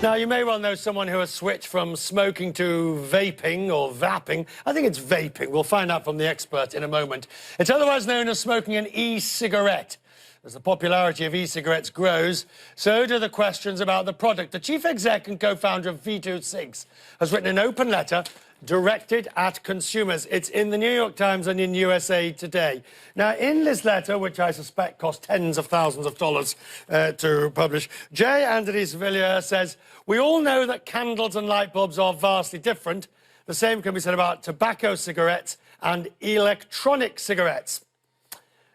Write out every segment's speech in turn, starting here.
Now, you may well know someone who has switched from smoking to vaping or vapping. I think it's vaping. We'll find out from the expert in a moment. It's otherwise known as smoking an e-cigarette. As the popularity of e-cigarettes grows, so do the questions about the product. The chief exec and co-founder of V2 Cigs has written an open letter directed at consumers. It's in the New York Times and in USA Today. Now, in this letter, which I suspect cost tens of thousands of dollars to publish, J. Andres Villiers says, "We all know that candles and light bulbs are vastly different. The same can be said about tobacco cigarettes and electronic cigarettes."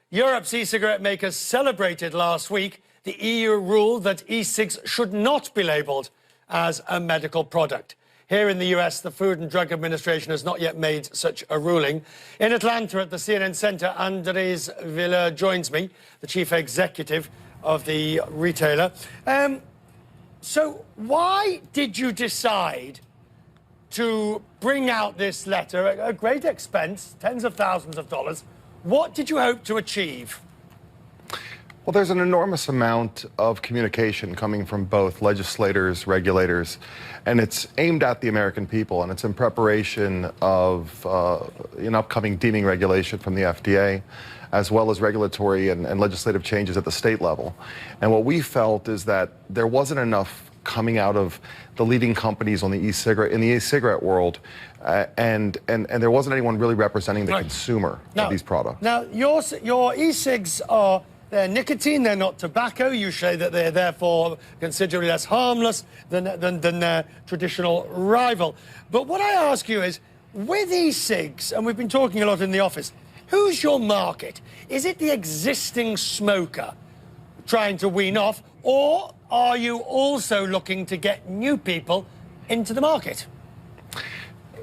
Europe's e-cigarette makers celebrated last week the EU rule that e-cigs should not be labelled as a medical product. Here in the US, the Food and Drug Administration has not yet made such a ruling. In Atlanta at the CNN Center, Andres Villiers joins me, the chief executive of the retailer. So why did you decide to bring out this letter at a great expense, tens of thousands of dollars? What did you hope to achieve? Well, there's an enormous amount of communication coming from both legislators, regulators, and it's aimed at the American people, and it's in preparation of an upcoming deeming regulation from the FDA, as well as regulatory and legislative changes at the state level. And what we felt is that there wasn't enough coming out of the leading companies on the e-cigarette world, and there wasn't anyone really representing the consumer of these products. Now, your e-cigs are, they're nicotine, they're not tobacco. You say that they're therefore considerably less harmless than their traditional rival. But what I ask you is, with e-cigs, and we've been talking a lot in the office, who's your market? Is it the existing smoker trying to wean off, or are you also looking to get new people into the market?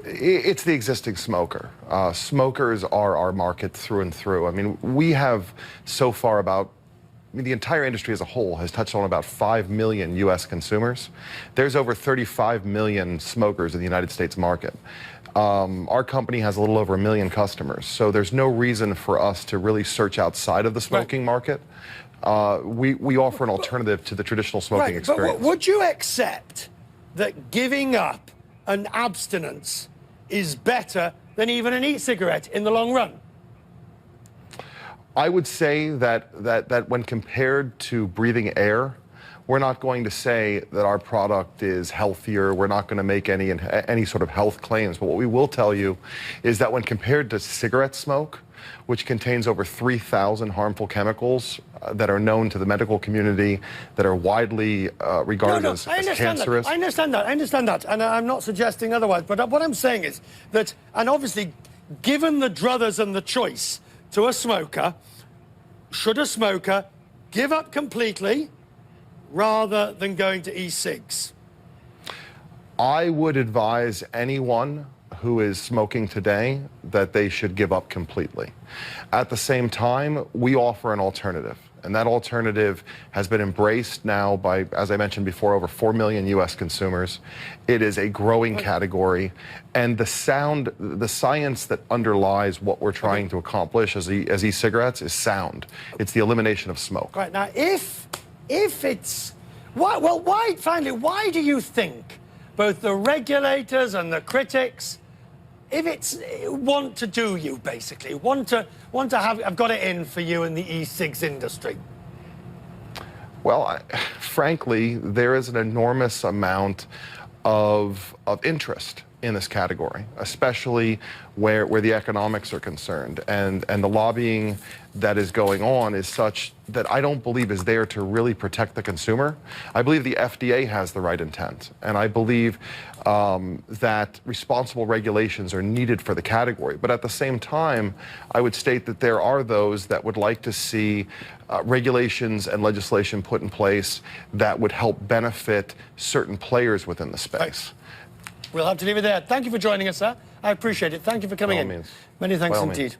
It's the existing smoker. Smokers are our market through and through. I mean, we have so far the entire industry as a whole has touched on about 5 million U.S. consumers. There's over 35 million smokers in the United States market. Our company has a little over 1 million customers, so there's no reason for us to really search outside of the smoking market. We offer an alternative to the traditional smoking experience. But would you accept that giving up an abstinence is better than even an e-cigarette in the long run? I would say that when compared to breathing air, we're not going to say that our product is healthier. We're not going to make any sort of health claims. But what we will tell you is that when compared to cigarette smoke, which contains over 3,000 harmful chemicals that are known to the medical community, that are widely regarded as cancerous. I understand that, and I'm not suggesting otherwise. But what I'm saying is that, and obviously, given the druthers and the choice to a smoker, should a smoker give up completely rather than going to e-cigs? I would advise anyone who is smoking today that they should give up completely. At the same time, we offer an alternative, and that alternative has been embraced now by, as I mentioned before, over 4 million U.S. consumers. It is a growing category, and the science that underlies what we're trying to accomplish as e-cigarettes is sound. It's the elimination of smoke. Right, now, if it's... why do you think both the regulators and the critics, if it's want to do you, basically, want to have got it in for you in the e-cigs industry? Well, frankly, there is an enormous amount of interest in this category, especially where the economics are concerned, and the lobbying that is going on is such that I don't believe is there to really protect the consumer. I believe the FDA has the right intent, and I believe that responsible regulations are needed for the category. But at the same time, I would state that there are those that would like to see regulations and legislation put in place that would help benefit certain players within the space. Right. We'll have to leave it there. Thank you for joining us, sir. I appreciate it. Thank you for coming in. Means. Many thanks indeed.